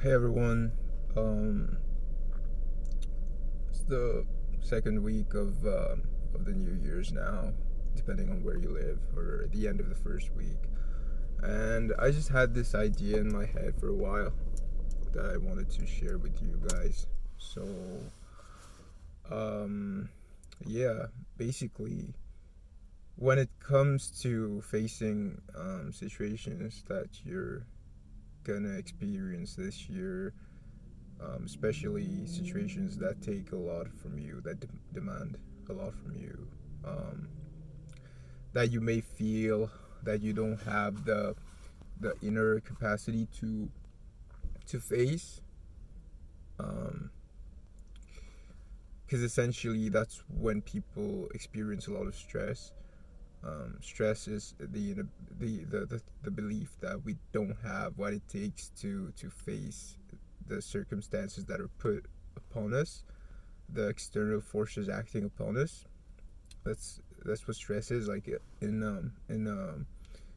Hey everyone, um, it's the second week of the New Year's now, depending on where you live, or the end of the first week. And I just had this idea in my head for a while that I wanted to share with you guys. So, um, yeah, basically, when it comes to facing situations that you're gonna experience this year, especially situations that take a lot from you, that demand a lot from you, um, that you may feel that you don't have the inner capacity to face, because essentially that's when people experience a lot of stress. Stress is the belief that we don't have what it takes to face the circumstances that are put upon us, the external forces acting upon us. That's what stress is like in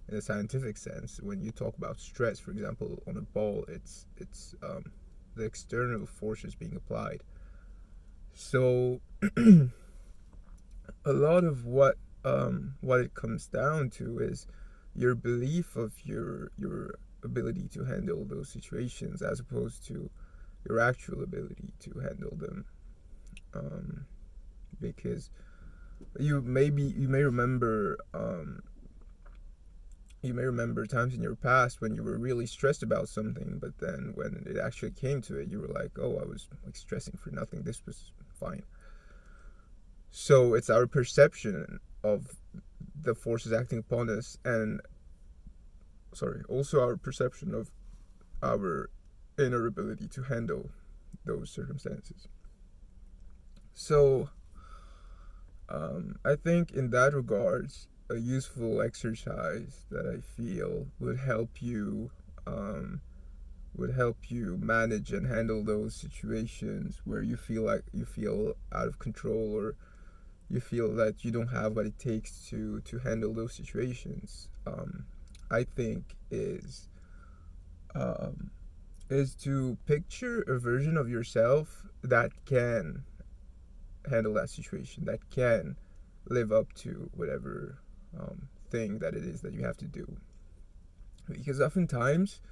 a scientific sense. When you talk about stress, for example, on a ball, it's the external forces being applied. So a lot of what it comes down to is your belief of your ability to handle those situations as opposed to your actual ability to handle them. Um, because you may remember you may remember times in your past when you were really stressed about something, but then when it actually came to it, you were like, "Oh, I was like stressing for nothing. This was fine." So it's our perception of the forces acting upon us, and also our perception of our inner ability to handle those circumstances. So I think in that regards, a useful exercise that I feel um, would help you manage and handle those situations where you feel like you feel out of control, or you feel that you don't have what it takes to handle those situations. I think um, is to picture a version of yourself that can handle that situation, that can live up to whatever thing that it is that you have to do. Because oftentimes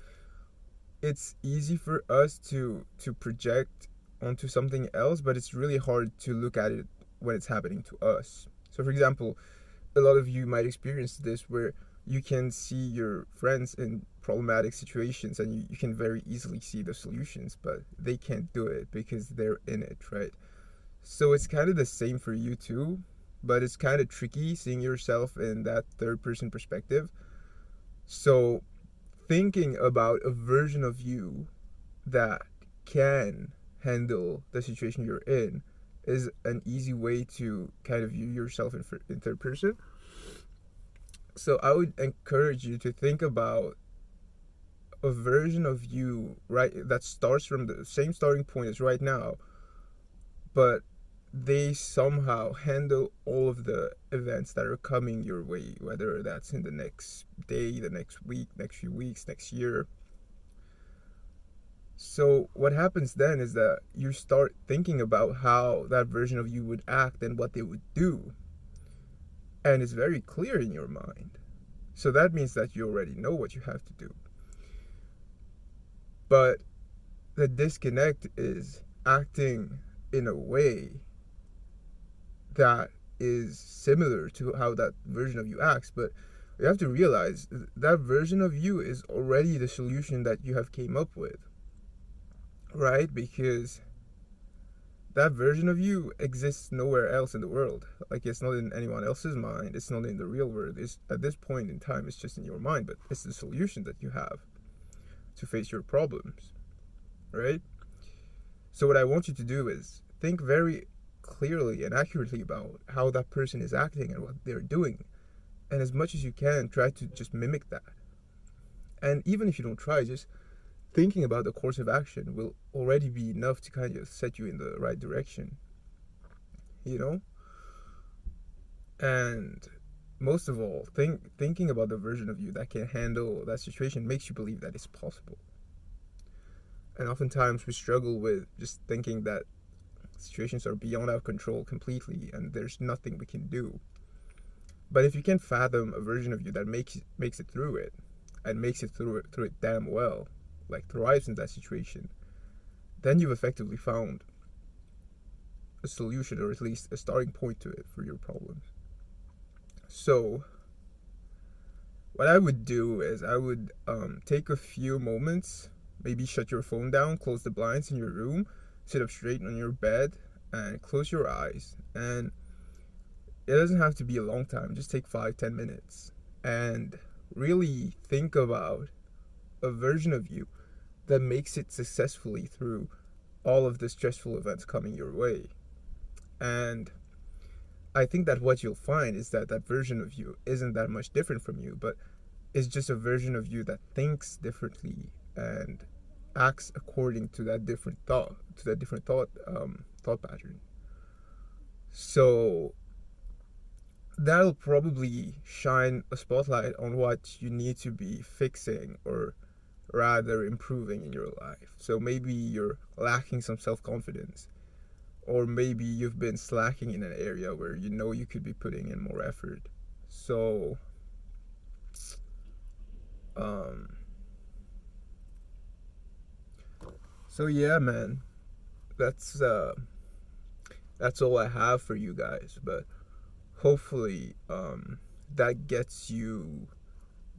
it's easy for us to project onto something else, but it's really hard to look at it when it's happening to us. So, for example, a lot of you might experience this where you can see your friends in problematic situations and you can very easily see the solutions, but they can't do it because they're in it, right? So it's kind of the same for you too, but it's kind of tricky seeing yourself in that third person perspective. So thinking about a version of you that can handle the situation you're in is an easy way to kind of view yourself in third person. So I would encourage you to think about a version of you, right, that starts from the same starting point as right now, but they somehow handle all of the events that are coming your way, whether that's in the next day, the next week, next few weeks, next year. So what happens then is that you start thinking about how that version of you would act and what they would do, and it's very clear in your mind. So that means that you already know what you have to do. But the disconnect is acting in a way that is similar to how that version of you acts, but you have to realize that version of you is already the solution that you have came up with, right? Because that version of you exists nowhere else in the world. Like, it's not in anyone else's mind, it's not in the real world. It's at this point in time, it's just in your mind, but it's the solution that you have to face your problems, right? So what I want you to do is think very clearly and accurately about how that person is acting and what they're doing, and as much as you can, try to just mimic that. And even if you don't try, just thinking about the course of action will already be enough to kind of set you in the right direction, you know? And most of all, thinking about the version of you that can handle that situation makes you believe that it's possible. And oftentimes we struggle with just thinking that situations are beyond our control completely and there's nothing we can do. But if you can fathom a version of you that makes it through it, and makes it through it damn well, like thrives in that situation, then you've effectively found a solution, or at least a starting point to it for your problems. So what I would do is I would take a few moments, maybe shut your phone down, close the blinds in your room, sit up straight on your bed, and close your eyes. And it doesn't have to be a long time, just take 5-10 minutes and really think about a version of you that makes it successfully through all of the stressful events coming your way. And I think that what you'll find is that that version of you isn't that much different from you, but it's just a version of you that thinks differently and acts according to that different thought pattern. So that'll probably shine a spotlight on what you need to be fixing, or rather improving in your life. So maybe you're lacking some self-confidence, or maybe you've been slacking in an area where you know you could be putting in more effort. So um yeah, man, that's all I have for you guys. But hopefully that gets you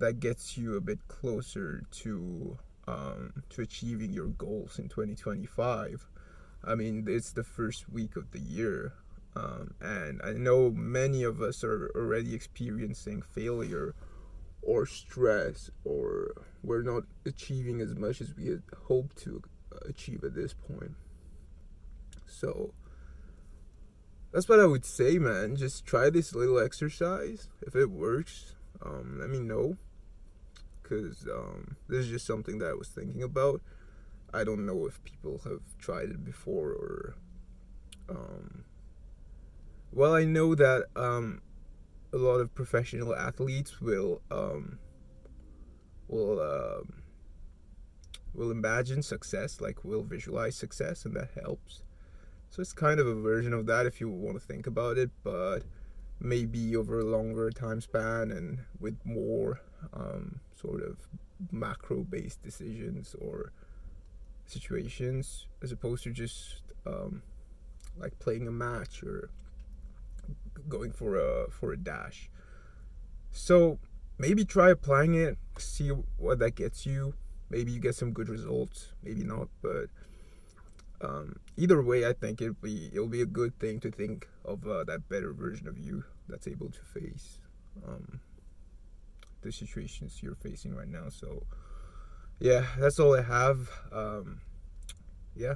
a bit closer to achieving your goals in 2025. I mean, it's the first week of the year, and I know many of us are already experiencing failure or stress, or we're not achieving as much as we had hoped to achieve at this point. So that's what I would say, man. Just try this little exercise. If it works, let me know, because this is just something that I was thinking about. I don't know if people have tried it before, or well, I know that a lot of professional athletes will imagine success, like will visualize success, and that helps. So it's kind of a version of that if you want to think about it, but maybe over a longer time span and with more sort of macro based decisions or situations, as opposed to just like playing a match or going for a dash. So maybe try applying it, see what that gets you. Maybe you get some good results, maybe not, but either way, I think it'll be a good thing to think of that better version of you that's able to face the situations you're facing right now. So yeah, that's all I have. Yeah.